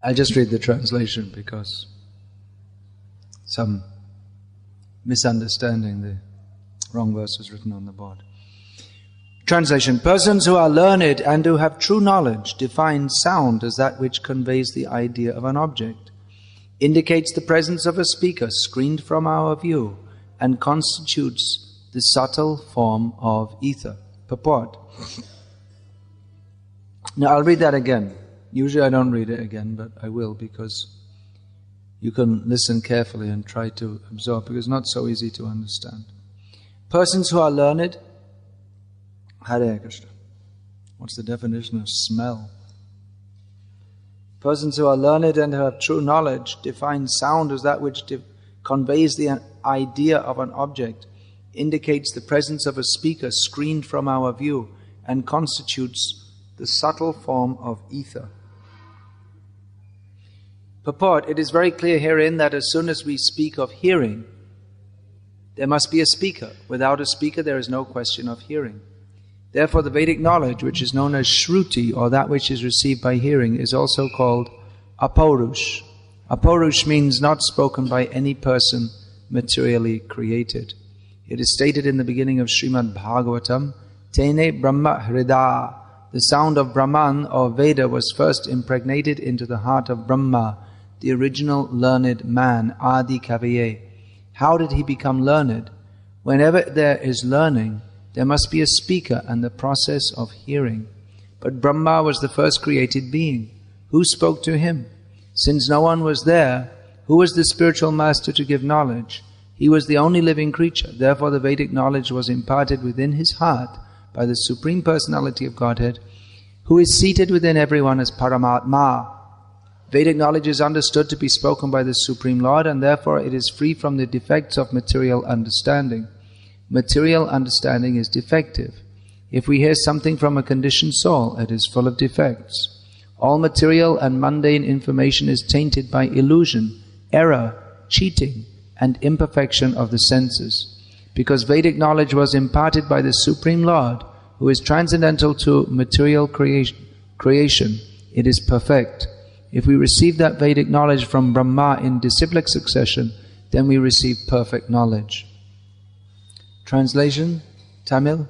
I'll just read the translation because some misunderstanding, the wrong verse was written on the board. Translation: persons who are learned and who have true knowledge define sound as that which conveys the idea of an object, indicates the presence of a speaker screened from our view, and constitutes the subtle form of ether. Purport. Now I'll read that again. Usually I don't read it again, but I will, because you can listen carefully and try to absorb, because it's not so easy to understand. Persons who are learned, Hare Krishna. What's the definition of smell? Persons who are learned and have true knowledge define sound as that which conveys the idea of an object, indicates the presence of a speaker screened from our view, and constitutes the subtle form of ether. Purport: it is very clear herein that as soon as we speak of hearing, there must be a speaker. Without a speaker, there is no question of hearing. Therefore, the Vedic knowledge, which is known as Shruti, or that which is received by hearing, is also called Apaurush. Apaurush means not spoken by any person materially created. It is stated in the beginning of Srimad Bhagavatam, Tene Brahma Hrida. The sound of Brahman or Veda was first impregnated into the heart of Brahma, the original learned man, Adi Kaviye. How did he become learned? Whenever there is learning, there must be a speaker and the process of hearing. But Brahma was the first created being. Who spoke to him? Since no one was there, who was the spiritual master to give knowledge? He was the only living creature. Therefore the Vedic knowledge was imparted within his heart by the Supreme Personality of Godhead, who is seated within everyone as Paramatma. Vedic knowledge is understood to be spoken by the Supreme Lord, and therefore it is free from the defects of material understanding. Material understanding is defective. If we hear something from a conditioned soul, it is full of defects. All material and mundane information is tainted by illusion, error, cheating, and imperfection of the senses. Because Vedic knowledge was imparted by the Supreme Lord, who is transcendental to material creation, it is perfect. If we receive that Vedic knowledge from Brahma in disciplic succession, then we receive perfect knowledge. Translation, Tamil.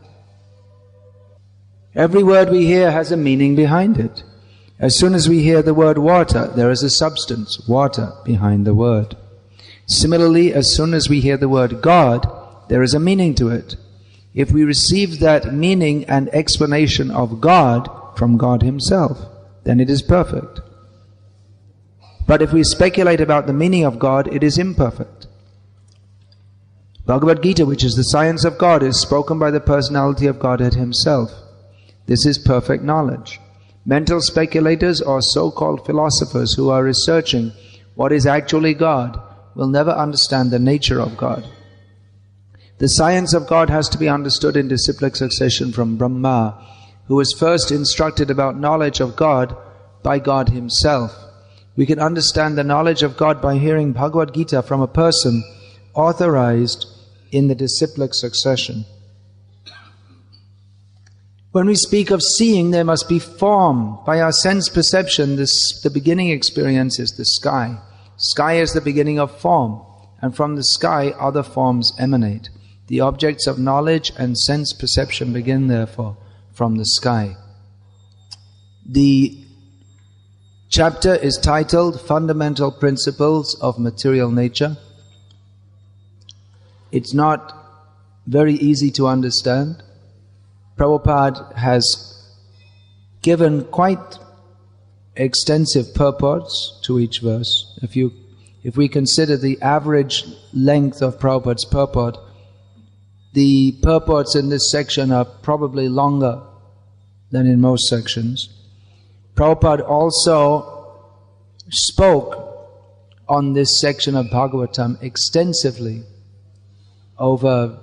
Every word we hear has a meaning behind it. As soon as we hear the word water, there is a substance, water, behind the word. Similarly, as soon as we hear the word God, there is a meaning to it. If we receive that meaning and explanation of God from God Himself, then it is perfect. But if we speculate about the meaning of God, it is imperfect. Bhagavad Gita, which is the science of God, is spoken by the personality of Godhead Himself. This is perfect knowledge. Mental speculators or so-called philosophers who are researching what is actually God will never understand the nature of God. The science of God has to be understood in disciplic succession from Brahma, who was first instructed about knowledge of God by God Himself. We can understand the knowledge of God by hearing Bhagavad Gita from a person authorized in the disciplic succession. When we speak of seeing, there must be form. By our sense perception, the beginning experience is the sky. Sky is the beginning of form, and from the sky other forms emanate. The objects of knowledge and sense perception begin, therefore, from the sky. The chapter is titled Fundamental Principles of Material Nature. It's not very easy to understand. Prabhupada has given quite extensive purports to each verse. If we consider the average length of Prabhupada's purport, the purports in this section are probably longer than in most sections. Prabhupada also spoke on this section of Bhagavatam extensively over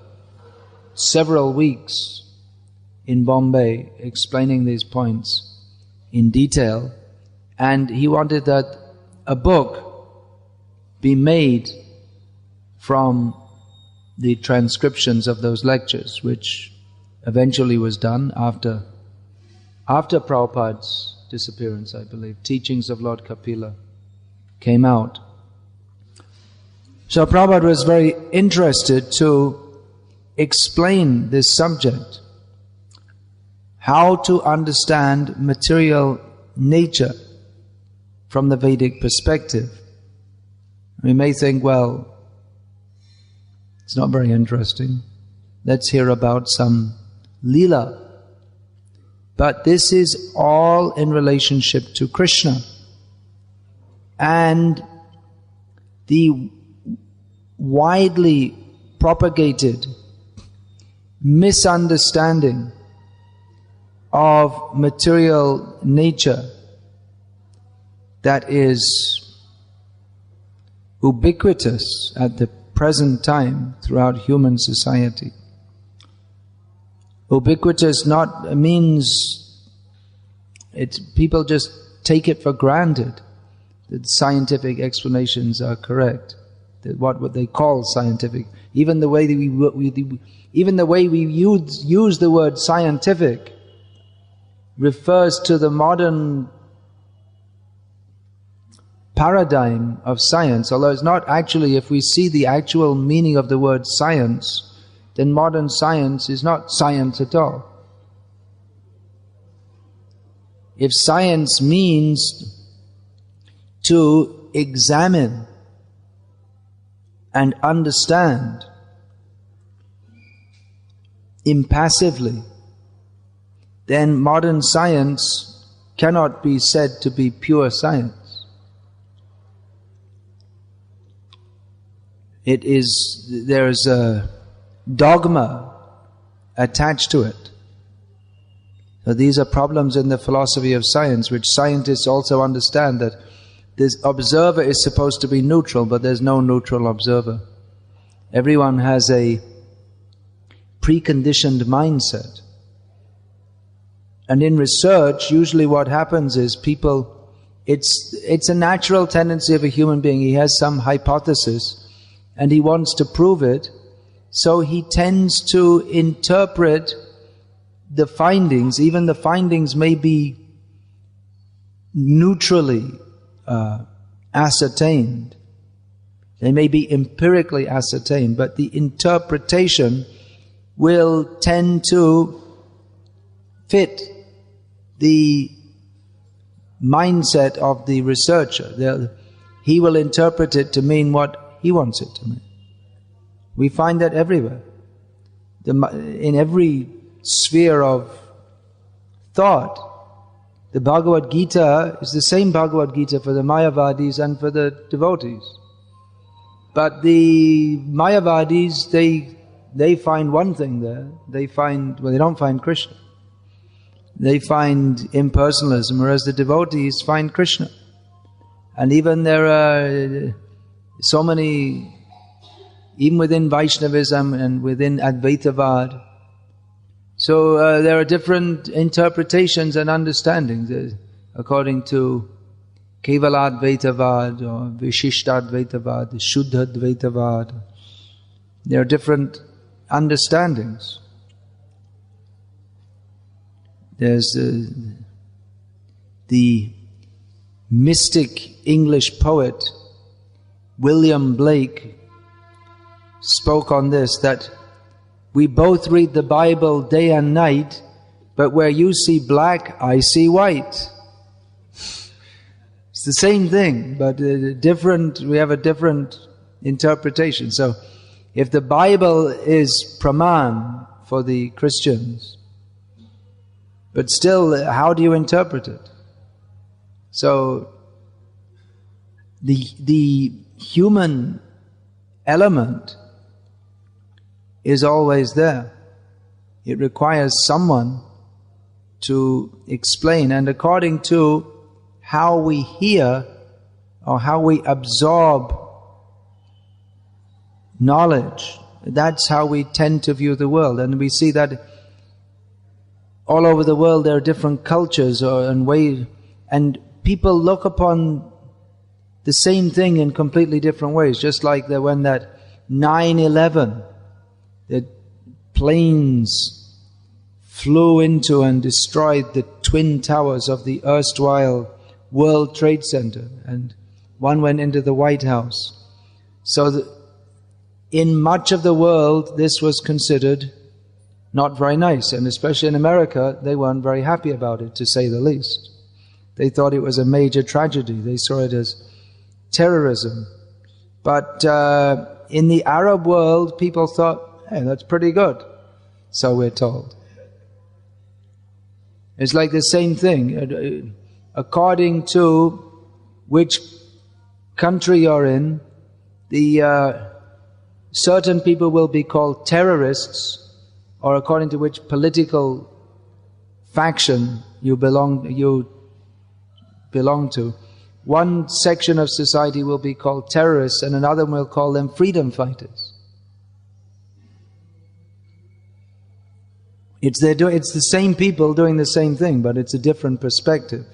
several weeks in Bombay, explaining these points in detail, and he wanted that a book be made from the transcriptions of those lectures, which eventually was done after Prabhupada's disappearance, I believe. Teachings of Lord Kapila came out. So Prabhupada was very interested to explain this subject, how to understand material nature from the Vedic perspective. We may think, well, it's not very interesting. Let's hear about some Leela. But this is all in relationship to Krishna. And the widely propagated misunderstanding of material nature that is ubiquitous at the present time throughout human society. Ubiquitous means people just take it for granted that scientific explanations are correct, that what they call scientific. Even the way we use the word scientific refers to the modern paradigm of science, although it's not actually. If we see the actual meaning of the word science, then modern science is not science at all. If science means to examine and understand impassively, then modern science cannot be said to be pure science. There's a dogma attached to it. So these are problems in the philosophy of science, which scientists also understand, that this observer is supposed to be neutral, but there's no neutral observer. Everyone has a preconditioned mindset. And in research, usually what happens is it's a natural tendency of a human being. He has some hypothesis and he wants to prove it, so he tends to interpret the findings. Even the findings may be neutrally ascertained. They may be empirically ascertained, but the interpretation will tend to fit the mindset of the researcher. He will interpret it to mean what he wants it to mean. We find that everywhere. In every sphere of thought, the Bhagavad Gita is the same Bhagavad Gita for the Mayavadis and for the devotees. But the Mayavadis, they find one thing there. They don't find Krishna. They find impersonalism, whereas the devotees find Krishna. And even there are so many, even within Vaishnavism and within Advaitavad, so there are different interpretations and understandings according to Kevaladvaitavad or Vishishtadvaitavad, Shuddhadvaitavad. There are different understandings. There's the mystic English poet William Blake spoke on this, that we both read the Bible day and night, but where you see black, I see white. It's the same thing, but we have a different interpretation. So if the Bible is praman for the Christians, but still, how do you interpret it? So the human element is always there. It requires someone to explain, and according to how we hear or how we absorb knowledge, that's how we tend to view the world. And we see that all over the world there are different cultures and ways, and people look upon the same thing in completely different ways. Just like when that 9/11, the planes flew into and destroyed the twin towers of the erstwhile World Trade Center, and one went into the White House. So in much of the world, this was considered not very nice, and especially in America, they weren't very happy about it, to say the least. They thought it was a major tragedy. They saw it as terrorism. But in the Arab world, people thought, hey, that's pretty good. So we're told. It's like the same thing. According to which country you're in, certain people will be called terrorists, or according to which political faction you belong to. One section of society will be called terrorists, and another will call them freedom fighters. It's the same people doing the same thing, but it's a different perspective.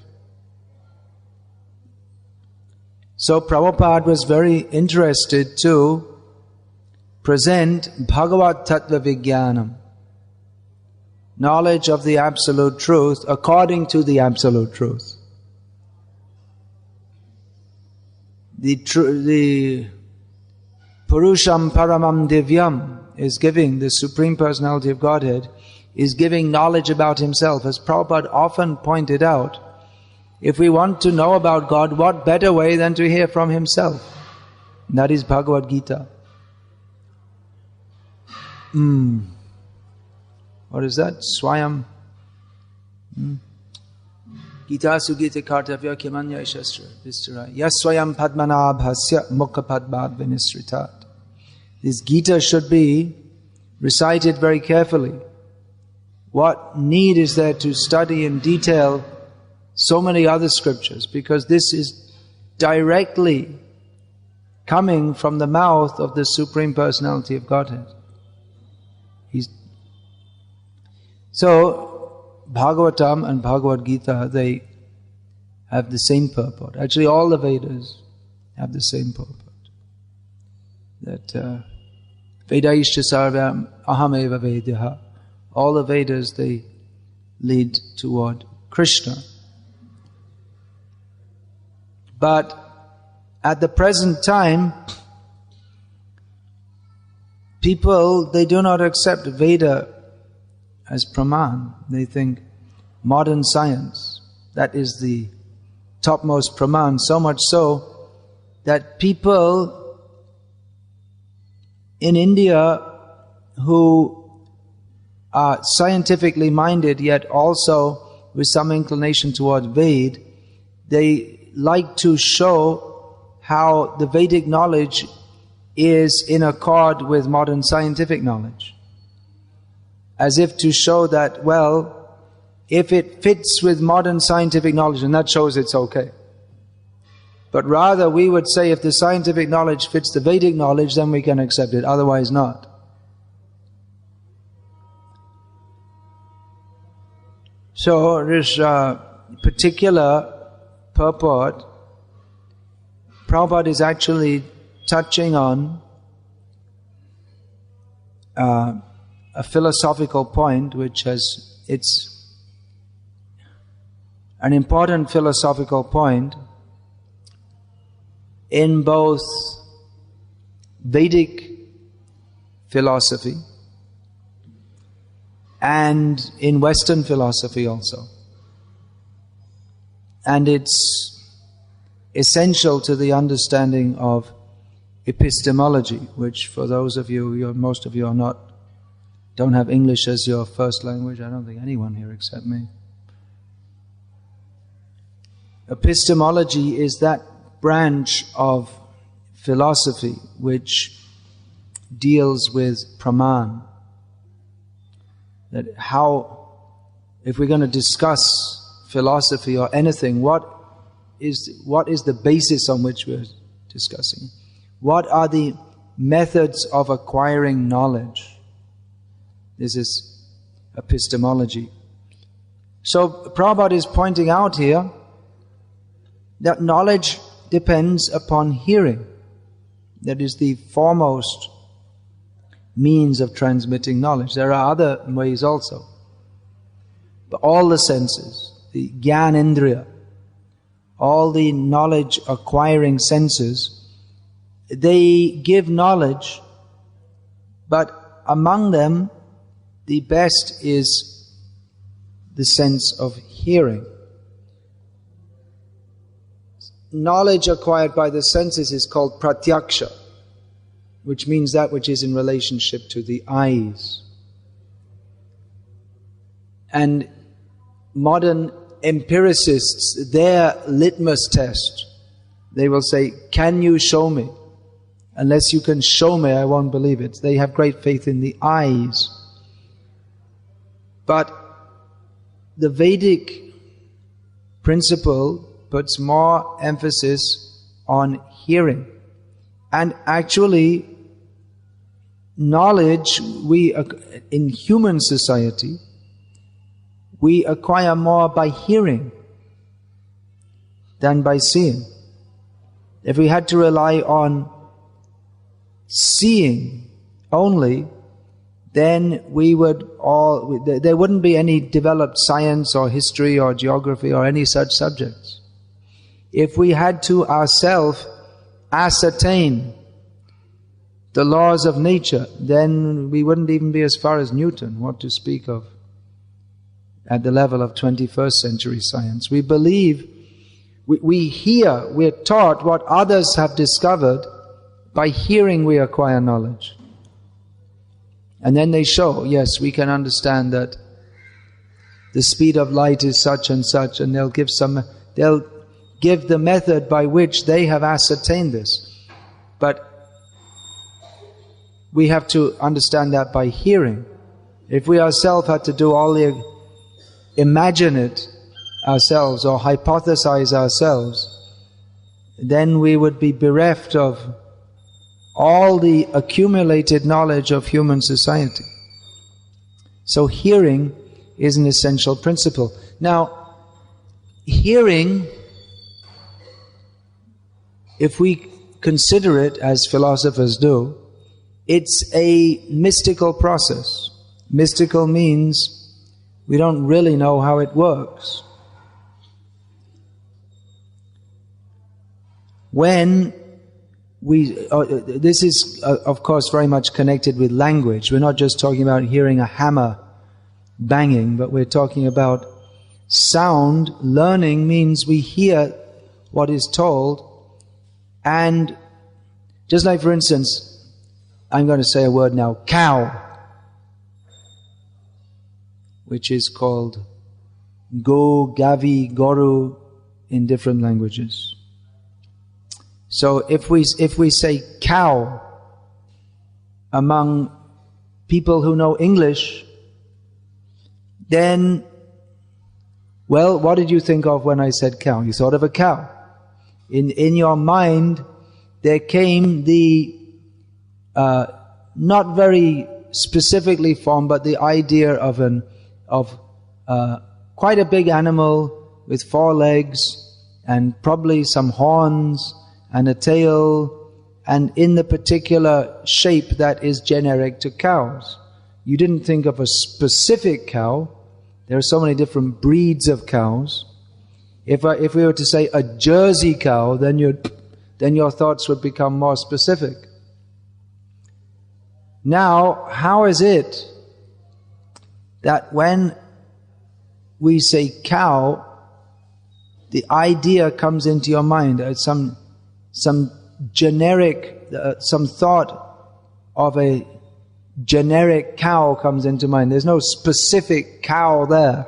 So Prabhupada was very interested to present Bhagavad Tattva Vijnanam, knowledge of the Absolute Truth according to the Absolute Truth. The Purusham Paramam Divyam is giving, the Supreme Personality of Godhead, is giving knowledge about Himself. As Prabhupada often pointed out, if we want to know about God, what better way than to hear from Himself? And that is Bhagavad Gita. What is that? Swayam. Gita Sugita Kartavya Kimanya Ishastra Yaswayam Padmanabhasya Mukha Padmad Vinisritat. This Gita should be recited very carefully. What need is there to study in detail so many other scriptures? Because this is directly coming from the mouth of the Supreme Personality of Godhead. So, Bhagavatam and Bhagavad Gita, they have the same purport. Actually, all the Vedas have the same purport. That Vedaishcha sarvam ahameva Vedaha. All the Vedas, they lead toward Krishna. But at the present time, people, they do not accept Veda as Praman. They think modern science, that is the topmost Praman, so much so that people in India who are scientifically minded yet also with some inclination toward Ved, they like to show how the Vedic knowledge is in accord with modern scientific knowledge. As if to show that, well, if it fits with modern scientific knowledge, and that shows it's okay. But rather we would say if the scientific knowledge fits the Vedic knowledge, then we can accept it, otherwise not. So this particular purport, Prabhupada is actually touching on a philosophical point which it's an important philosophical point in both Vedic philosophy and in Western philosophy also. And it's essential to the understanding of epistemology, which for those of you, most of you don't have English as your first language. I don't think anyone here except me. Epistemology is that branch of philosophy which deals with Praman. That how, if we're going to discuss philosophy or anything, what is the basis on which we're discussing? What are the methods of acquiring knowledge? This is epistemology. So Prabhupada is pointing out here that knowledge depends upon hearing. That is the foremost means of transmitting knowledge. There are other ways also. But all the senses, the Gyanendriya, all the knowledge acquiring senses, they give knowledge, but among them the best is the sense of hearing. Knowledge acquired by the senses is called pratyaksha, which means that which is in relationship to the eyes. And modern empiricists, their litmus test, they will say, can you show me? Unless you can show me, I won't believe it. They have great faith in the eyes. But the Vedic principle puts more emphasis on hearing. And actually, knowledge, in human society, we acquire more by hearing than by seeing. If we had to rely on seeing only, then there wouldn't be any developed science or history or geography or any such subjects. If we had to ourselves ascertain the laws of nature, then we wouldn't even be as far as Newton, what to speak of at the level of 21st century science. We believe, we hear, we're taught what others have discovered. By hearing we acquire knowledge. And then they show, yes, we can understand that the speed of light is such and such, and they'll give the method by which they have ascertained this. But we have to understand that by hearing. If we ourselves had to do imagine it ourselves or hypothesize ourselves, then we would be bereft of all the accumulated knowledge of human society. So hearing is an essential principle. Now, hearing, if we consider it as philosophers do, it's a mystical process. Mystical means we don't really know how it works. When this is, of course, very much connected with language. We're not just talking about hearing a hammer banging, but we're talking about sound. Learning means we hear what is told, and just like, for instance, I'm going to say a word now, cow, which is called go, gavi, goru in different languages. So if we say cow among people who know English, then, well, what did you think of when I said cow? You thought of a cow. In your mind, there came the, not very specifically formed, but the idea of quite a big animal with 4 legs and probably some horns and a tail, and in the particular shape that is generic to cows. You didn't think of a specific cow. There are so many different breeds of cows. If we were to say a Jersey cow, then your thoughts would become more specific. Now, how is it that when we say cow, the idea comes into your mind, some generic, some thought of a generic cow comes into mind. There's no specific cow there,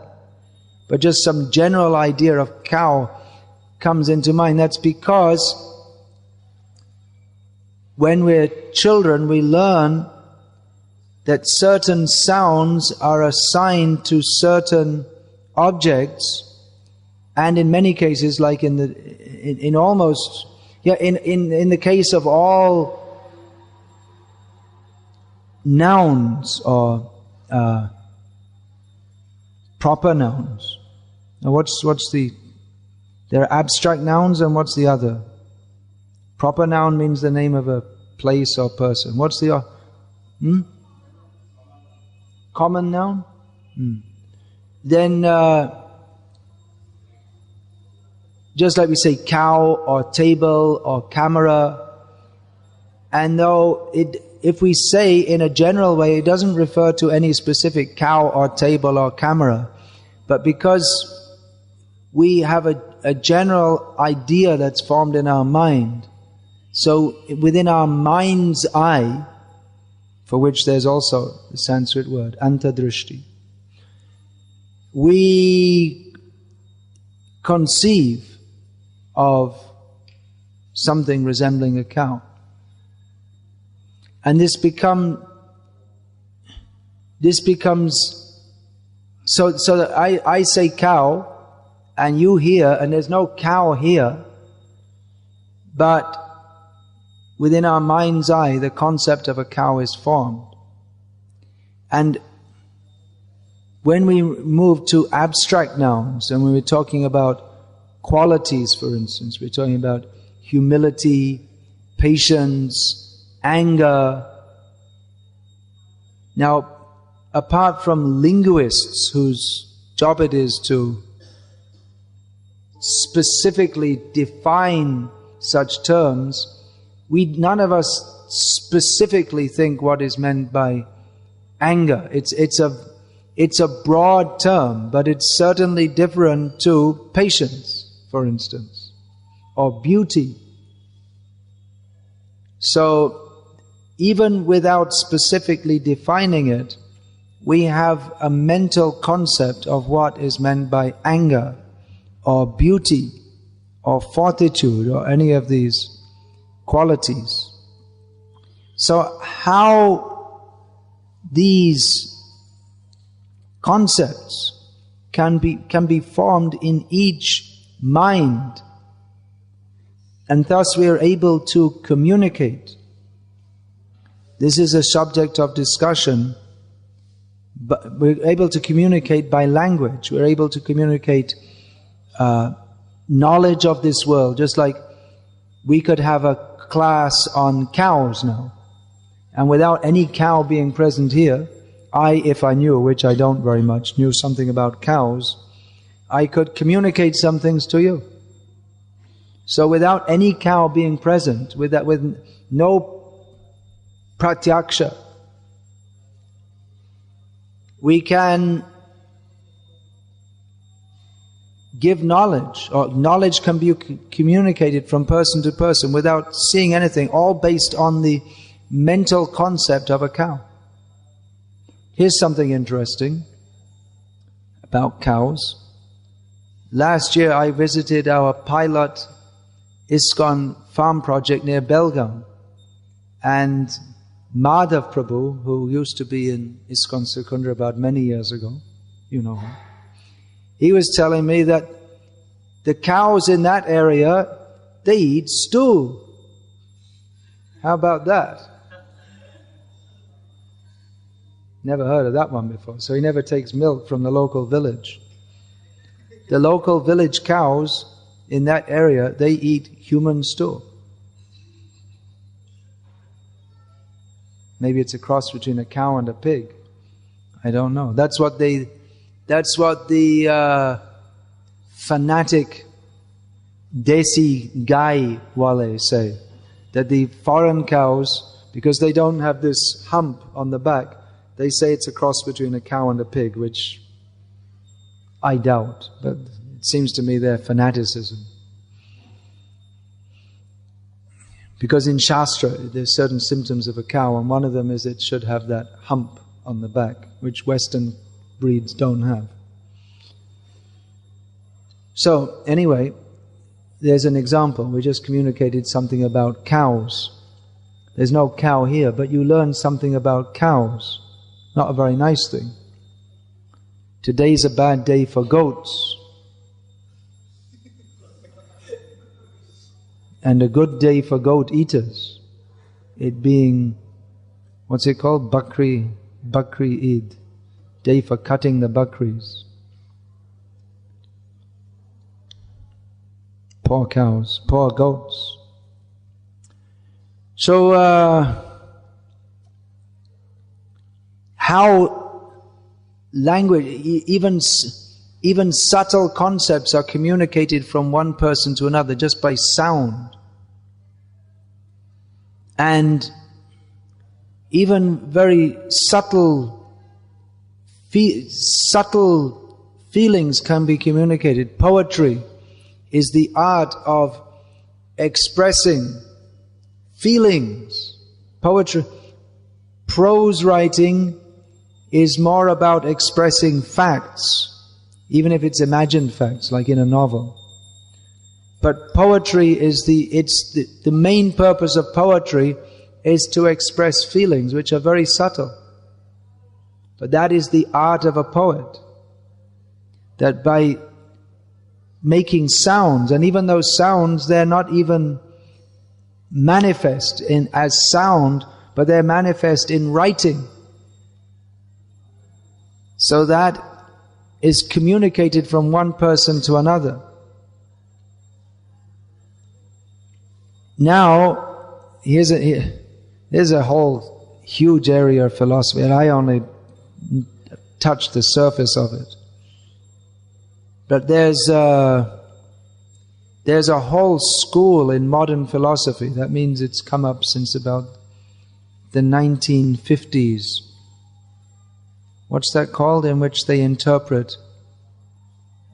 but just some general idea of cow comes into mind. That's because when we're children, we learn that certain sounds are assigned to certain objects, and in many cases, like in the case of all nouns or proper nouns. Now there are abstract nouns, and what's the other? Proper noun means the name of a place or person. What's the common noun? Then just like we say cow or table or camera. And though if we say in a general way, it doesn't refer to any specific cow or table or camera, but because we have a general idea that's formed in our mind, so within our mind's eye, for which there's also the Sanskrit word, antadrishti, we conceive of something resembling a cow. And this becomes so that I say cow and you hear, and there's no cow here, but within our mind's eye the concept of a cow is formed. And when we move to abstract nouns, and when we're talking about qualities, for instance, we're talking about humility, patience, anger. Now, apart from linguists whose job it is to specifically define such terms, none of us specifically think what is meant by anger. It's a broad term, but it's certainly different to patience, for instance, or beauty. So, even without specifically defining it, we have a mental concept of what is meant by anger, or beauty, or fortitude, or any of these qualities. So how these concepts can be formed in each mind, and thus we are able to communicate. This is a subject of discussion, but we're able to communicate by language. We're able to communicate knowledge of this world, just like we could have a class on cows now. And without any cow being present here, if I knew, which I don't very much, knew something about cows, I could communicate some things to you. So without any cow being present, with no pratyaksha, we can give knowledge, or knowledge can be communicated from person to person without seeing anything, all based on the mental concept of a cow. Here's something interesting about cows. Last year I visited our pilot ISKCON farm project near Belgaum, and Madhav Prabhu, who used to be in ISKCON Secunderabad many years ago, you know him, he was telling me that the cows in that area, they eat stew. How about that? Never heard of that one before. So he never takes milk from the local village. The local village cows in that area, they eat human stew. Maybe it's a cross between a cow and a pig. I don't know. That's what the fanatic Desi Gai wale say. That the foreign cows, because they don't have this hump on the back, they say it's a cross between a cow and a pig, which I doubt, but it seems to me they're fanaticism. Because in Shastra, there's certain symptoms of a cow, and one of them is it should have that hump on the back, which Western breeds don't have. So, anyway, there's an example. We just communicated something about cows. There's no cow here, but you learn something about cows. Not a very nice thing. Today's a bad day for goats, and a good day for goat eaters. It being, what's it called? Bakri Eid. Day for cutting the bakris. Poor cows, poor goats. So, how language, even even subtle concepts are communicated from one person to another just by sound. And even very subtle feelings can be communicated. Poetry is the art of expressing feelings. Poetry. Prose writing is more about expressing facts, even if it's imagined facts, like in a novel. But poetry is the main purpose of poetry is to express feelings which are very subtle. But that is the art of a poet. That by making sounds, and even those sounds, they're not even manifest as sound, but they're manifest in writing. So that is communicated from one person to another. Now, here's a whole huge area of philosophy, and I only touched the surface of it. But there's a whole school in modern philosophy. That means it's come up since about the 1950s. What's that called? In which they interpret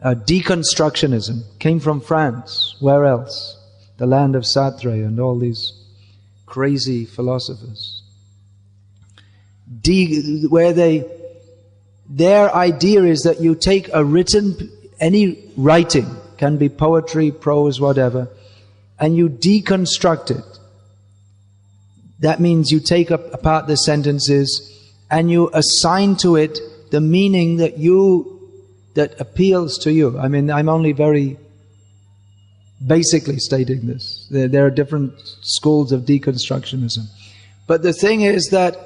deconstructionism. Came from France. Where else? The land of Sartre and all these crazy philosophers. Their idea is that you take any writing, can be poetry, prose, whatever, and you deconstruct it. That means you take apart the sentences and you assign to it the meaning that appeals to you. I mean, I'm only very basically stating this. There are different schools of deconstructionism. But the thing is that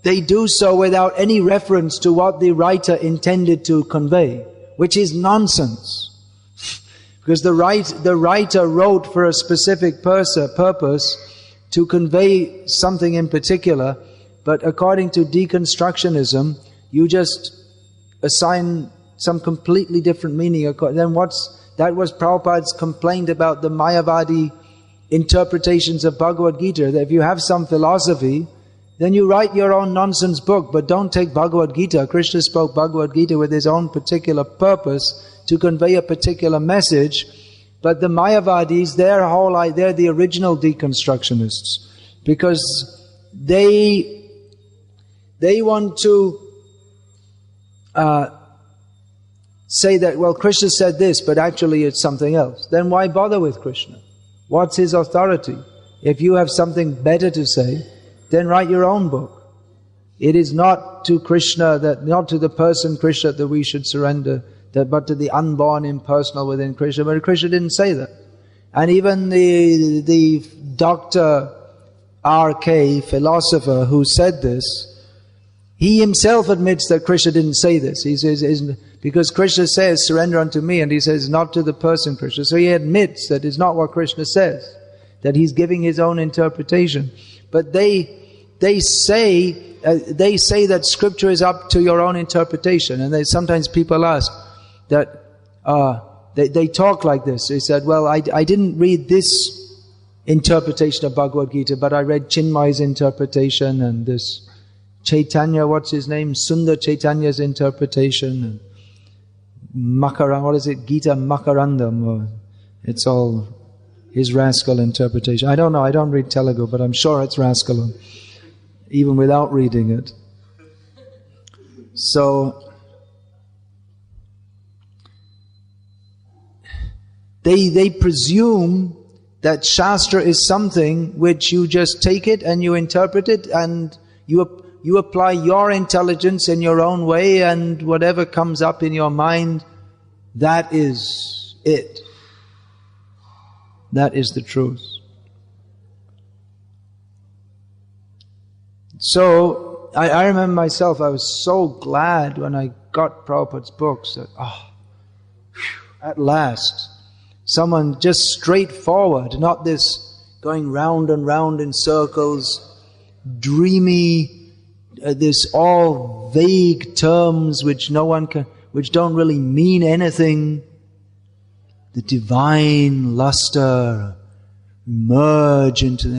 they do so without any reference to what the writer intended to convey, which is nonsense. Because the writer wrote for a specific purpose to convey something in particular, but according to deconstructionism, you just assign some completely different meaning. Then that was Prabhupada's complaint about the Mayavadi interpretations of Bhagavad Gita, that if you have some philosophy, then you write your own nonsense book, but don't take Bhagavad Gita. Krishna spoke Bhagavad Gita with his own particular purpose to convey a particular message. But the Mayavadis, they're the original deconstructionists, because they want to say that, well, Krishna said this, but actually it's something else. Then why bother with Krishna? What's his authority? If you have something better to say, then write your own book. It is not to Krishna, not to the person Krishna that we should surrender, but to the unborn impersonal within Krishna. But Krishna didn't say that. And even the Dr. R.K. philosopher who said this, he himself admits that Krishna didn't say this. He says, because Krishna says, surrender unto me, and he says, not to the person Krishna. So he admits that it's not what Krishna says, that he's giving his own interpretation. But they say that scripture is up to your own interpretation. And sometimes people ask that, they talk like this. They said, well, I didn't read this interpretation of Bhagavad Gita, but I read Chinmay's interpretation and this Chaitanya, what's his name? Sundar Chaitanya's interpretation, and Gita Makarandam. It's all his rascal interpretation. I don't know, I don't read Telugu, but I'm sure it's rascal, even without reading it. So, they presume that Shastra is something which you just take it and you interpret it and you apply your intelligence in your own way, and whatever comes up in your mind, that is it. That is the truth. So, I remember myself, I was so glad when I got Prabhupada's books that, at last, someone just straightforward, not this going round and round in circles, dreamy, this all vague terms which which don't really mean anything. The divine luster merge into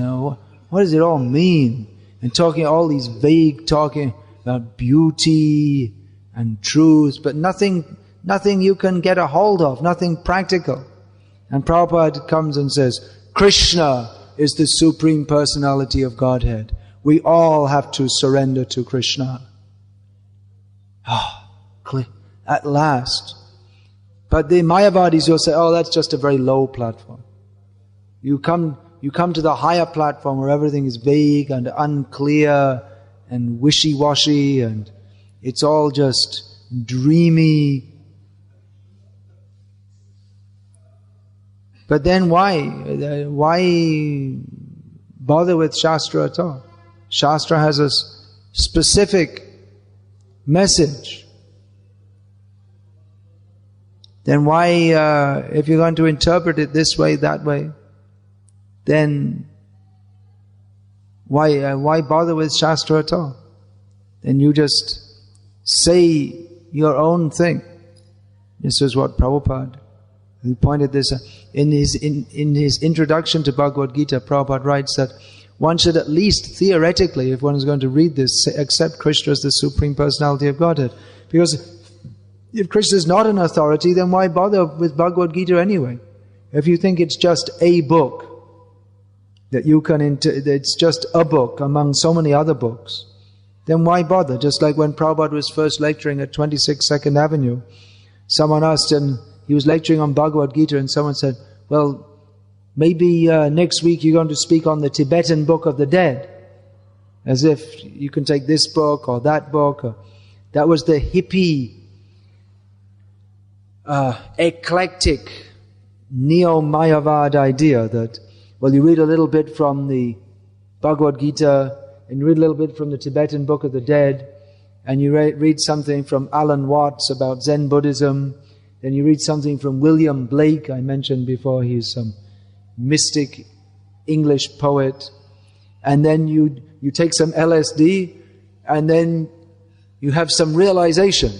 what does it all mean? And talking all these vague talking about beauty and truth, but nothing you can get a hold of, nothing practical. And Prabhupada comes and says, Krishna is the Supreme Personality of Godhead. We all have to surrender to Krishna. At last. But the Mayavadis will say, oh, that's just a very low platform. You come to the higher platform where everything is vague and unclear and wishy-washy and it's all just dreamy. But then why bother with Shastra at all? Shastra has a specific message. Then why, if you're going to interpret it this way, that way, then why bother with Shastra at all? Then you just say your own thing. This is what Prabhupada, he pointed this out. In his introduction to Bhagavad Gita, Prabhupada writes that one should at least theoretically, if one is going to read this, accept Krishna as the Supreme Personality of Godhead. Because if Krishna is not an authority, then why bother with Bhagavad Gita anyway? If you think it's just a book, that it's just a book among so many other books, then why bother? Just like when Prabhupada was first lecturing at 26 2nd Avenue, someone asked him, he was lecturing on Bhagavad Gita, and someone said, well, maybe next week you're going to speak on the Tibetan Book of the Dead. As if you can take this book or that book. That was the hippie, eclectic, neo-Mayavad idea that, well, you read a little bit from the Bhagavad Gita, and you read a little bit from the Tibetan Book of the Dead, and you read something from Alan Watts about Zen Buddhism, then you read something from William Blake, I mentioned before, he's some mystic English poet, and then you take some LSD, and then you have some realization.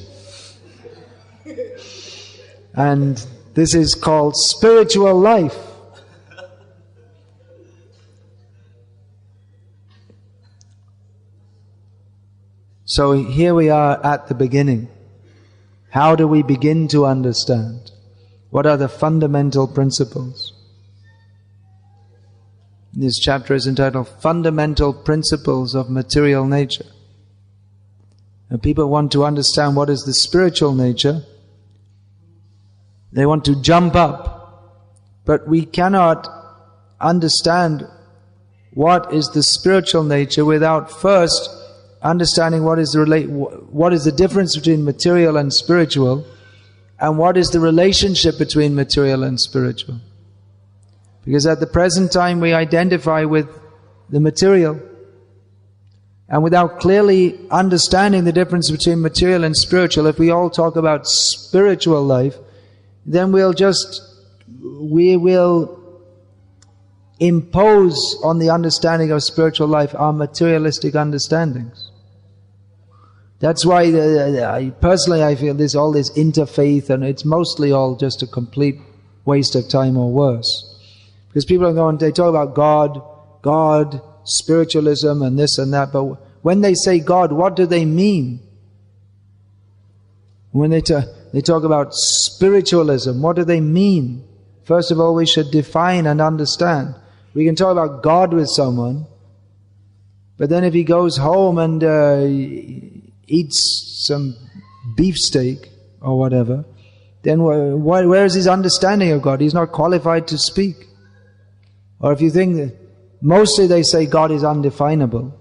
And this is called spiritual life. So here we are at the beginning. How do we begin to understand? What are the fundamental principles? This chapter is entitled Fundamental Principles of Material Nature. And people want to understand what is the spiritual nature. They want to jump up. But we cannot understand what is the spiritual nature without first understanding what is the difference between material and spiritual, and what is the relationship between material and spiritual. Because at the present time we identify with the material, and without clearly understanding the difference between material and spiritual, if we all talk about spiritual life, then we will impose on the understanding of spiritual life our materialistic understandings. That's why personally I feel there's all this interfaith, and it's mostly all just a complete waste of time or worse. Because people are going, they talk about God, spiritualism and this and that, but when they say God, what do they mean? When they talk about spiritualism, what do they mean? First of all, we should define and understand. We can talk about God with someone, but then if he goes home and eats some beefsteak or whatever, then where is his understanding of God? He's not qualified to speak. Or if you think that, mostly they say God is undefinable.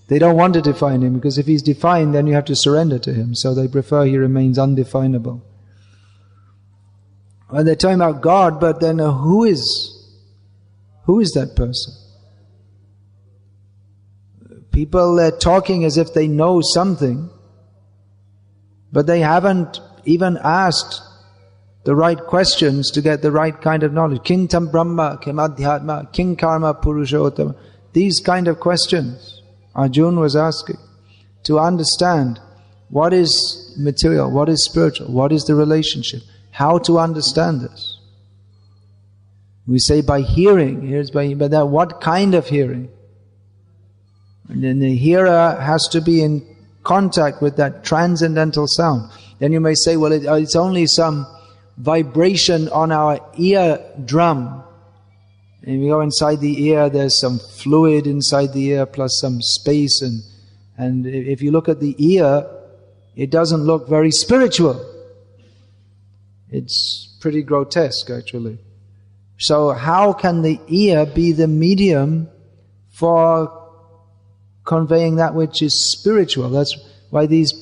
They don't want to define him, because if he's defined, then you have to surrender to him. So they prefer he remains undefinable. Well, they're talking about God, but then who is that person? People are talking as if they know something, but they haven't even asked the right questions to get the right kind of knowledge. King tam Brahma, kim adhyatma, king karma purushottama. These kind of questions Arjuna was asking to understand What is material? What is spiritual? What is the relationship? How to understand this? We say by hearing. Here's but that what kind of hearing? And then the hearer has to be in contact with that transcendental sound. Then you may say, well, it's only some vibration on our ear drum. And we go inside the ear, there's some fluid inside the ear plus some space. And if you look at the ear, it doesn't look very spiritual. It's pretty grotesque, actually. So how can the ear be the medium for conveying that which is spiritual? That's why these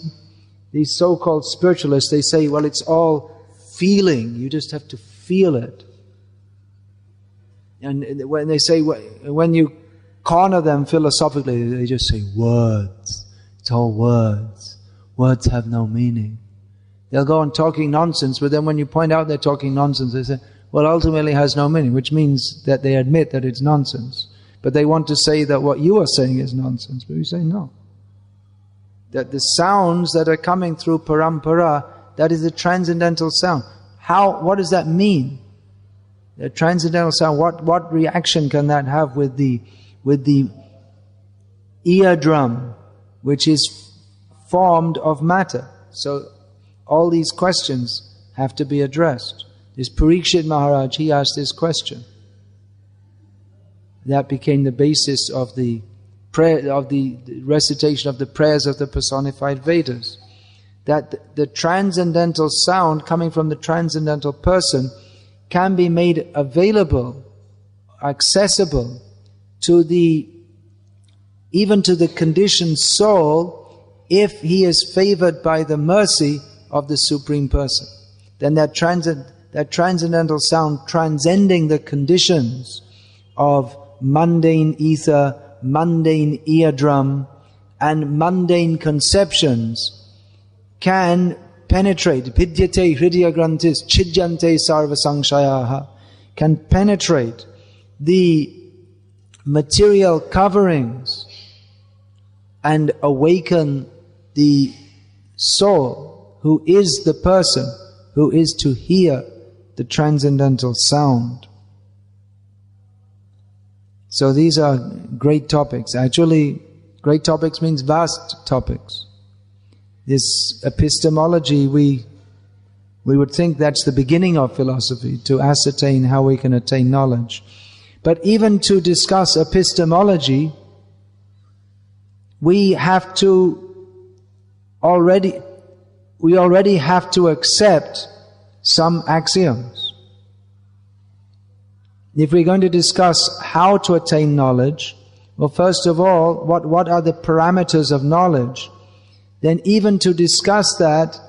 so-called spiritualists, they say, well, it's all feeling. You just have to feel it. And when they say, when you corner them philosophically, they just say, words. It's all words. Words have no meaning. They'll go on talking nonsense, but then when you point out they're talking nonsense, they say, well, ultimately it has no meaning, which means that they admit that it's nonsense. But they want to say that what you are saying is nonsense. But we say no. That the sounds that are coming through parampara, that is the transcendental sound. What does that mean? The transcendental sound, what reaction can that have with the eardrum, which is formed of matter? So all these questions have to be addressed. This Parikshit Maharaj, he asked this question. That became the basis of the prayer, of the recitation of the prayers of the personified Vedas. That the transcendental sound coming from the transcendental person can be made available, accessible to even to the conditioned soul, if he is favored by the mercy of the Supreme Person. Then that transcendental sound, transcending the conditions of mundane ether, mundane eardrum, and mundane conceptions, can penetrate, pidyate hridaya grantis, chidyante sarva sangshayaha, can penetrate the material coverings and awaken the soul, who is the person who is to hear the transcendental sound. So these are great topics. Actually, great topics means vast topics. This epistemology, we would think that's the beginning of philosophy, to ascertain how we can attain knowledge. But even to discuss epistemology, we already have to accept some axioms. If we're going to discuss how to attain knowledge, well, first of all, what are the parameters of knowledge? Then even to discuss that,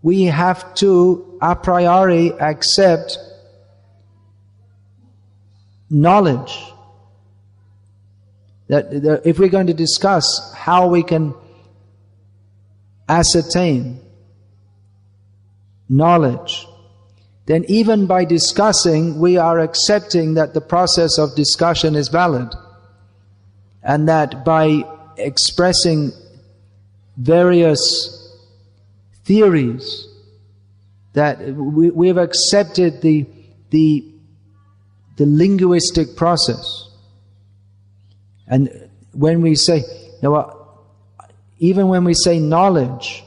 we have to a priori accept knowledge. That if we're going to discuss how we can ascertain knowledge, then even by discussing, we are accepting that the process of discussion is valid, and that by expressing various theories, that we have accepted the linguistic process. And when we say, even when we say knowledge,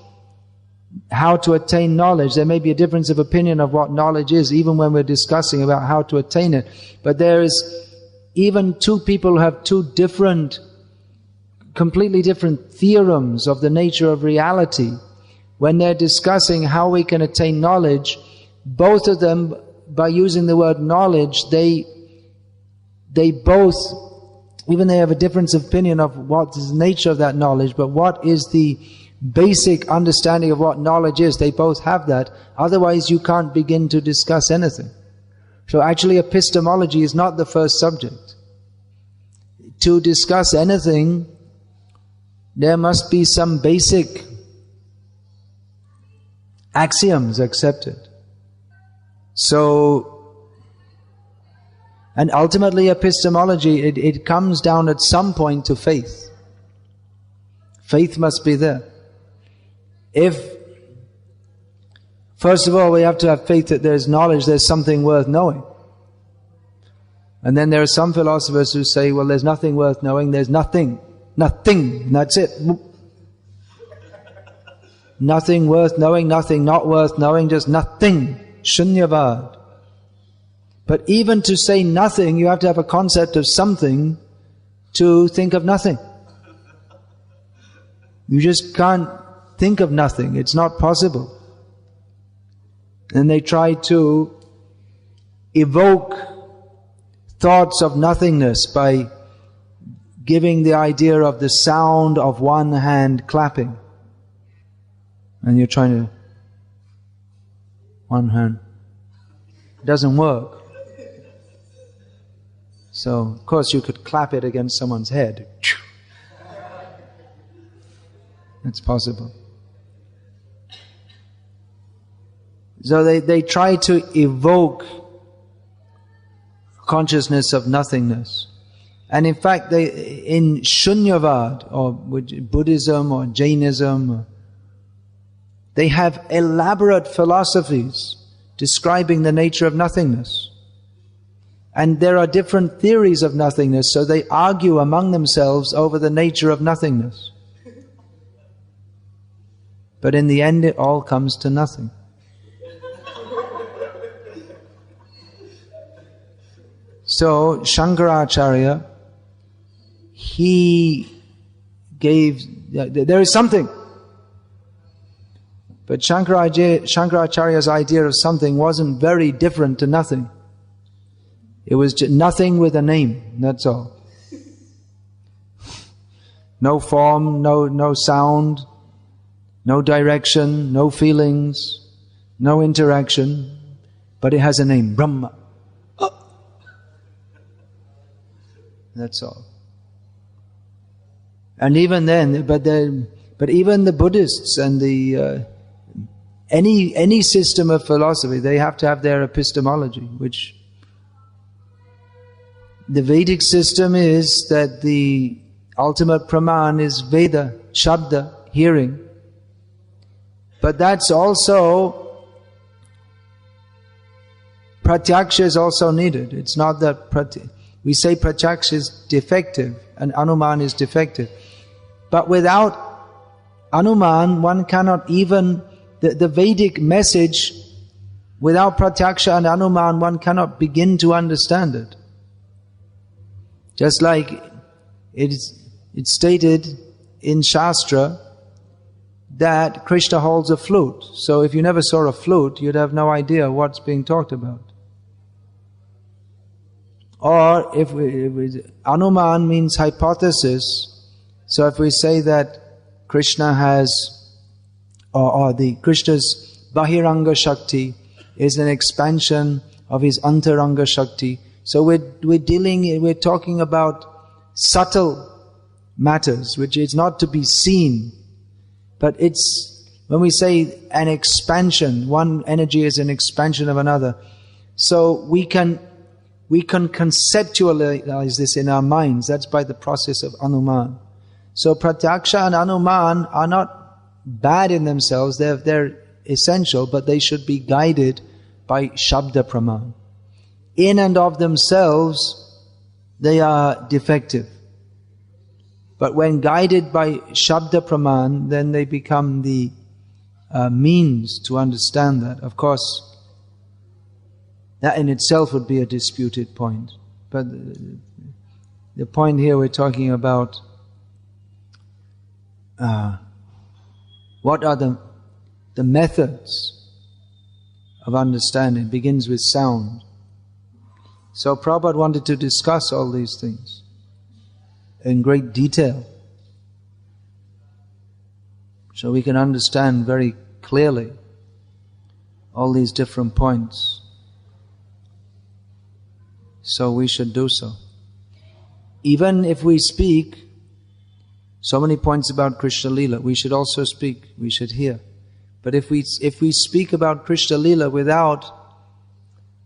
how to attain knowledge, there may be a difference of opinion of what knowledge is, even when we're discussing about how to attain it. But there is even two people who have completely different theorems of the nature of reality. When they're discussing how we can attain knowledge, both of them, by using the word knowledge, they both, even they have a difference of opinion of what is the nature of that knowledge, but what is the basic understanding of what knowledge is, they both have that. Otherwise you can't begin to discuss anything. So actually epistemology is not the first subject. To discuss anything, there must be some basic axioms accepted. So, and ultimately epistemology, it comes down at some point to faith. Faith must be there. First of all, we have to have faith that there's knowledge, there's something worth knowing. And then there are some philosophers who say, well, there's nothing worth knowing, there's nothing, and that's it. Nothing worth knowing, nothing not worth knowing, just nothing. Shunyavad. But even to say nothing, you have to have a concept of something to think of nothing. You just can't think of nothing, it's not possible. And they try to evoke thoughts of nothingness by giving the idea of the sound of one hand clapping. And you're trying to, one hand. It doesn't work. So, of course, you could clap it against someone's head. It's possible. So they try to evoke consciousness of nothingness. And in fact, in Shunyavad, or Buddhism or Jainism, they have elaborate philosophies describing the nature of nothingness. And there are different theories of nothingness, so they argue among themselves over the nature of nothingness. But in the end, it all comes to nothing. So, Shankaracharya, he gave, there is something. But Shankaracharya's idea of something wasn't very different to nothing. It was just nothing with a name, that's all. No form, no sound, no direction, no feelings, no interaction, but it has a name, Brahma. That's all. And even then, but even the Buddhists and the any system of philosophy, they have to have their epistemology, which the Vedic system is that the ultimate praman is Veda, Shabda, hearing. But that's also, pratyaksha is also needed. It's not that we say pratyaksha is defective and anuman is defective. But without anuman, one cannot even, the Vedic message, without pratyaksha and anuman, one cannot begin to understand it. Just like it's stated in Shastra that Krishna holds a flute. So if you never saw a flute, you'd have no idea what's being talked about. Or if Anuman means hypothesis, so if we say that Krishna has, or the Krishna's Bahiranga Shakti is an expansion of his Antaranga Shakti. So we're talking about subtle matters, which is not to be seen. But it's, when we say an expansion, one energy is an expansion of another. So we can conceptualize this in our minds. That's by the process of Anuman. So Pratyaksha and Anuman are not bad in themselves, they're essential, but they should be guided by Shabda Praman. In and of themselves, they are defective. But when guided by Shabda Praman, then they become the means to understand that. Of course, that in itself would be a disputed point. But the point here we're talking about, what are the methods of understanding? It begins with sound. So Prabhupada wanted to discuss all these things in great detail, so we can understand very clearly all these different points. So we should do so. Even if we speak so many points about Krishna Lila, we should also speak, we should hear. But if we speak about Krishna Lila without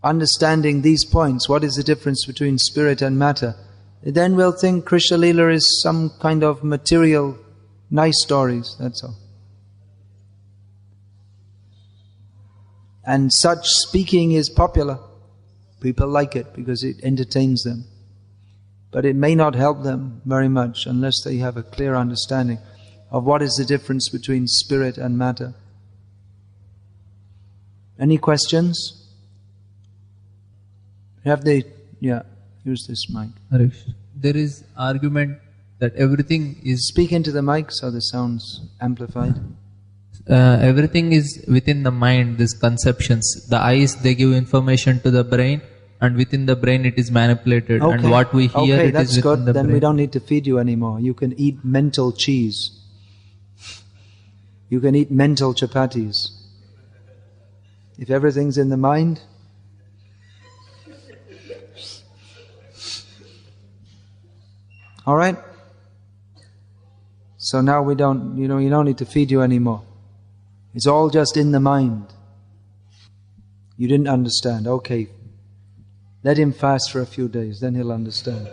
understanding these points, what is the difference between spirit and matter, then we'll think Krishna Lila is some kind of material, nice stories, that's all. And such speaking is popular. People like it because it entertains them. But it may not help them very much unless they have a clear understanding of what is the difference between spirit and matter. Any questions? Yeah, use this mic. Harish, there is argument that everything is... Speak into the mic so the sound's amplified. Everything is within the mind, these conceptions. The eyes, they give information to the brain, and within the brain it is manipulated. Okay. And what we hear, it that's is within good. the Then brain. we don't need to feed you anymore. You can eat mental cheese. You can eat mental chapatis. If everything's in the mind, all right? So now we don't need to feed you anymore. It's all just in the mind. You didn't understand. Okay. Let him fast for a few days, then he'll understand.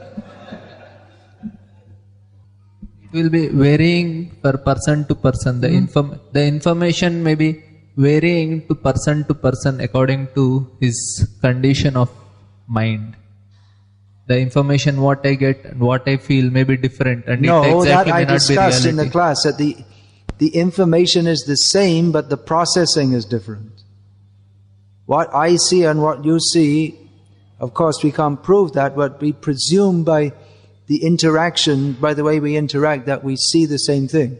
It will be varying per person to person. The information may be varying to person according to his condition of mind. The information what I get and what I feel may be different, and No, it exactly that I may not be discussed in the reality. class, that the information is the same, but the processing is different. What I see and what you see, of course we can't prove that, but we presume by the interaction, by the way we interact, that we see the same thing.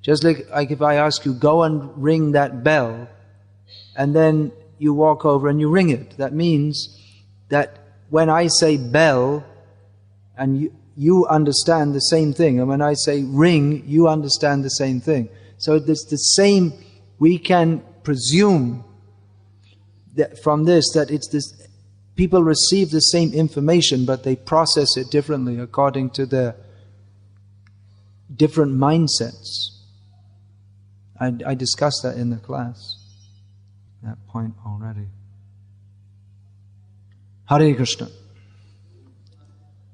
Just like if I ask you, go and ring that bell, and then you walk over and you ring it. That means that when I say bell, and you understand the same thing, and when I say ring, you understand the same thing. So it's the same. We can presume that from this that it's this. People receive the same information, but they process it differently according to their different mindsets. I discussed that in the class, that point already. Hare Krishna.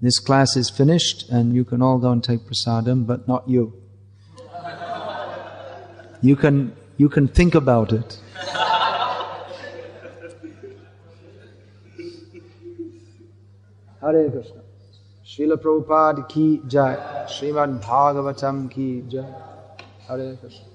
This class is finished and you can all go and take prasadam, but not you. You can think about it. Hare Krishna. Srila Prabhupada ki jai. Srimad Bhagavatam ki jai. Hare Krishna.